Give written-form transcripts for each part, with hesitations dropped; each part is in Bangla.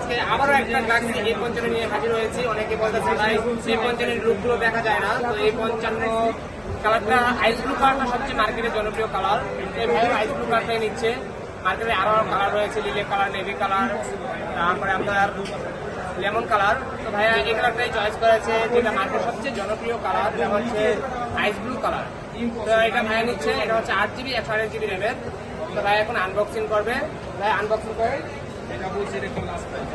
আজকে আবারও একটা গ্লাক্সি A55 নিয়ে হাজির হয়েছি। অনেকে বলতেছে ভাই A55 এর রূপগুলো দেখা যায় না, তো A55 কালারটা আইস ব্লু কালারটা সবচেয়ে মার্কেটের জনপ্রিয় কালার। এই ভাই আইস ব্লু কালারটাই নিচ্ছে। মার্কেটে আরো কালার রয়েছে, লিলে কালার, নেভি কালার, তারপরে আপনার লেমন কালার। তো ভাইয়া এই কালারটাই চয়েস করেছে, যেটা মার্কেট সবচেয়ে জনপ্রিয় কালার, যেটা হচ্ছে আইস ব্লু কালার। তো এটা ভাইয়া নিচ্ছে, এটা হচ্ছে 8GB 128GB র্যামের। তো ভাই এখন আনবক্সিং করবে। ভাই আনবক্সিং করে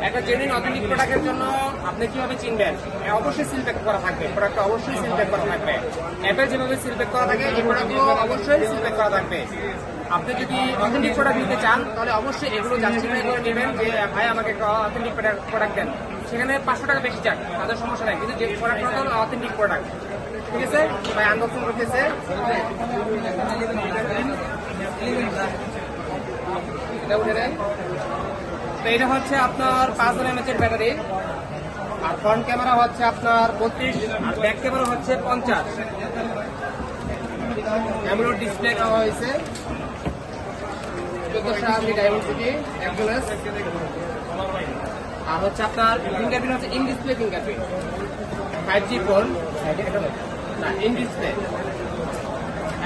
একটা জেনুইন অথেন্টিক প্রোডাক্টের জন্য আপনি কিভাবে চিনবেন? অবশ্যই সিল প্যাক করা থাকবে, প্রোডাক্টটা অবশ্যই সিল প্যাক করা থাকবে। অ্যাপেল যেভাবে সিল প্যাক করা থাকে এই প্রোডাক্টগুলো অবশ্যই সিল প্যাক করা থাকবে। আপনি যদি অথেন্টিক প্রোডাক্ট নিতে চান তাহলে অবশ্যই এগুলো জাস্টিফাই করে নেবেন যে ভাই আমাকে একটা অথেন্টিক প্রোডাক্ট দেন। সেখানে 500 টাকা বেশি চান, তাদের সমস্যা নাই, কিন্তু যে প্রোডাক্টটা হলো অথেন্টিক প্রোডাক্ট। ঠিক আছে, ভাই আনবক্সিং করতেছে। এটা উঠে দেয়। তো এটা হচ্ছে আপনার 5000 mAh এর ব্যাটারি, আর ফ্রন্ট ক্যামেরা হচ্ছে আপনার 32, আর ব্যাক ক্যামেরা হচ্ছে 50। অ্যামোলেড ডিসপ্লে দেওয়া হয়েছে, 1480 ডাইমেনসিটি অ্যাকুরেস, আর হচ্ছে আপনার ফিঙ্গারপ্রিন্ট হচ্ছে in display fingerprint. 5G phone না, ইন ডিসপ্লে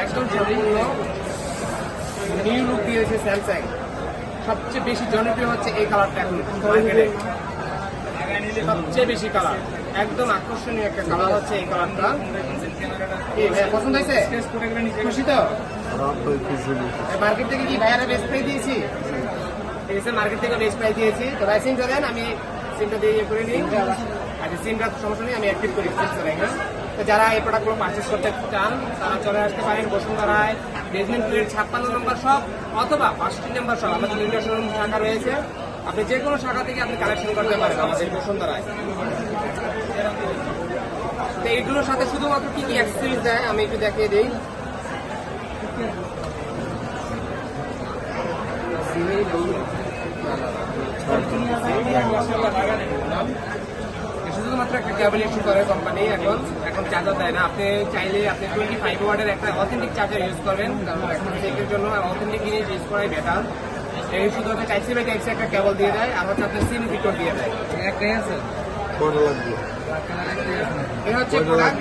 একদম সম্পূর্ণ নিউ লুক দিয়েছে স্যামসাং। সবচেয়ে বেশি জনপ্রিয় হচ্ছে এই কালারটা এখন মার্কেটে, সবচেয়ে বেশি কালার, একদম আকর্ষণীয় একটা কালার হচ্ছে এই কালারটা। পছন্দ হয়েছে? খুশি তো? মার্কেট থেকে কি ভাইয়ারা বেস্ট প্রাইস দিয়েছি? ঠিক আছে, মার্কেট থেকে বেস্ট প্রাইস দিয়েছি। তো ভাই সিমটা দেন, আমি সিমটা দিয়ে করে নিই। আচ্ছা, সিমটা সমস্যা নেই, আমি অ্যাক্টিভ করি। হ্যাঁ, তো যারা এই প্রোডাক্টগুলো পারচেস করতে চান তারা চলে আসতে পারেন বসুন্ধরায়, বেসমেন্ট প্লেট 56 নম্বর শপ অথবা 65 নম্বর শপ। আমাদের দুইটা শোরুম শাখা রয়েছে, আপনি যে কোনো শাখা থেকে আপনি কালেকশন করতে পারেন আমাদের বসুন্ধরায়। তো এইগুলোর সাথে শুধুমাত্র কি কি অ্যাক্সেসরিজ দেয় আমি একটু দেখিয়ে দিই। শুধুমাত্র একটা কেবল ইস্যু করে কোম্পানি, এখন চার্জার দেয় না। আপনি চাইলে আপনি 25 ওয়াটের একটা অথেন্টিক চার্জার ইউজ করবেন, কারণ এখন টেকের জন্য অথেন্টিক জিনিস ইউজ করাই বেটার। এই শুধু হচ্ছে type C by type C একটা কেবল দিয়ে দেয়, আর হচ্ছে আপনার সিম ভিতর দিয়ে দেয়। একটাই আছে, এই হচ্ছে প্রোডাক্ট।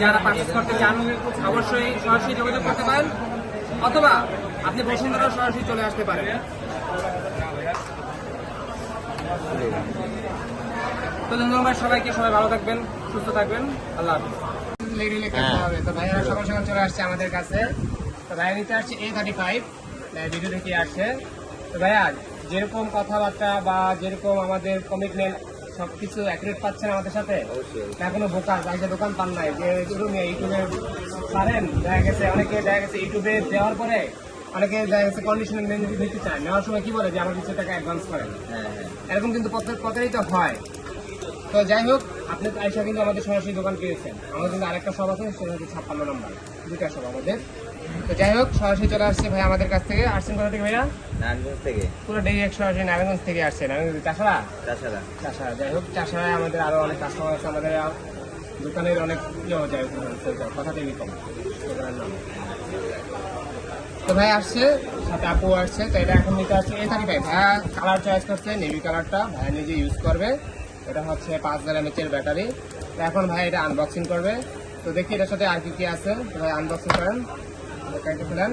যারা পারচেস করতে চান অবশ্যই সরাসরি যোগাযোগ করতে পারেন, অথবা আপনি বসুন্ধরা সরাসরি চলে আসতে পারেন। তো ধন্যবাদ সবাইকে, সবাই ভালো থাকবেন, সুস্থ থাকবেন, আল্লাহ হাফিজ। তো ভাইয়ারা সকাল সকাল চলে আসছে আমাদের কাছে। তো ভাইয়া নিতে আসছে A35, ভিডিও দেখে আসছে। তো ভাইয়া যেরকম কথাবার্তা বা যেরকম আমাদের কমিটমেন্ট সবকিছু অ্যাকুরেট পাচ্ছেন আমাদের সাথে, না কোনো বোকার বাইরে দোকান পান নাই যে ইউটিউবে পারেন। অনেকে দেখা গেছে ইউটিউবে দেওয়ার পরে অনেকে দেখা গেছে কন্ডিশনাল মেনু দিতে চায়, নেওয়ার সময় কি বলে যে আমার কিছু টাকা অ্যাডভান্স করেন। এরকম কিন্তু প্রতারিত হয়। তো যাই হোক, আপনি আইসা কিন্তু আমাদের সরাসরি দোকান পেয়েছেন। আমাদের কিন্তু আরেকটা শপ আছে, সেটা হচ্ছে 56 নম্বর, দুটা শপ আমাদের। তো যাই হোক, সরাসরি চলে আসছে ভাই আমাদের কাছ থেকে। আসছেন কোথা থেকে ভাইয়া? নারায়ণগঞ্জ থেকে, পুরো ডাইরেক্ট সরাসরি নারায়ণগঞ্জ থেকে আসছে। নারায়ণগঞ্জ চাষারা। যাই হোক, চাষারায় আমাদের আরো অনেক কাস্টমার আছে, আমাদের দোকানের অনেক ইয়ে যায়, কথাতেই কম দোকানের নাম। তো ভাই আসছে, সাথে আপু আসছে। তো এটা এখন নিতে আসছে A35। ভাইয়া কালার চয়েস করছে নেভি কালারটা, ভাইয়া নিজে ইউজ করবে। এটা হচ্ছে 5000 mAh এর ব্যাটারি। তো এখন ভাই এটা আনবক্সিং করবে। তো দেখি এটার সাথে আর কি কি আছে। তো ভাই আনবক্সিং করেন, কেটে ফেলেন।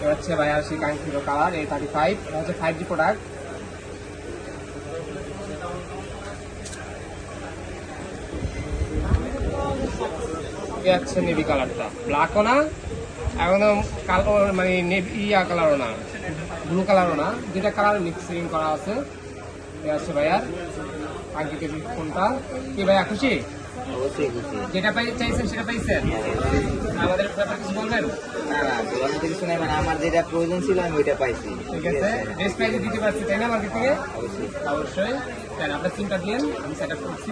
হচ্ছে ভাই আর সেই কাঙ্ক্ষিত কালার A35, এটা হচ্ছে 5G প্রোডাক্ট। নেভি কালারটা, ব্ল্যাকও না, একদম কালো, মানে ইয়া কালারও না, ব্লু কালারও না, দুটা কালার মিক্সিং করা আছে। আছে ভাইয়ার আগে কোনটা কি ভাইয়া খুশি? যেটা চাইছেন সেটা পাইছেন? আমাদের ব্যাপারে কিছু বলবেন? কিছু নাই, মানে আমার যেটা প্রয়োজন ছিল আমি ওইটা পাইছি। ঠিক আছে, বেস্ট প্রাইসে দিতে পারছি, তাই না মার্কেট থেকে? অবশ্যই। আপনার সিমটা দিন, আমি সেট আপ করছি।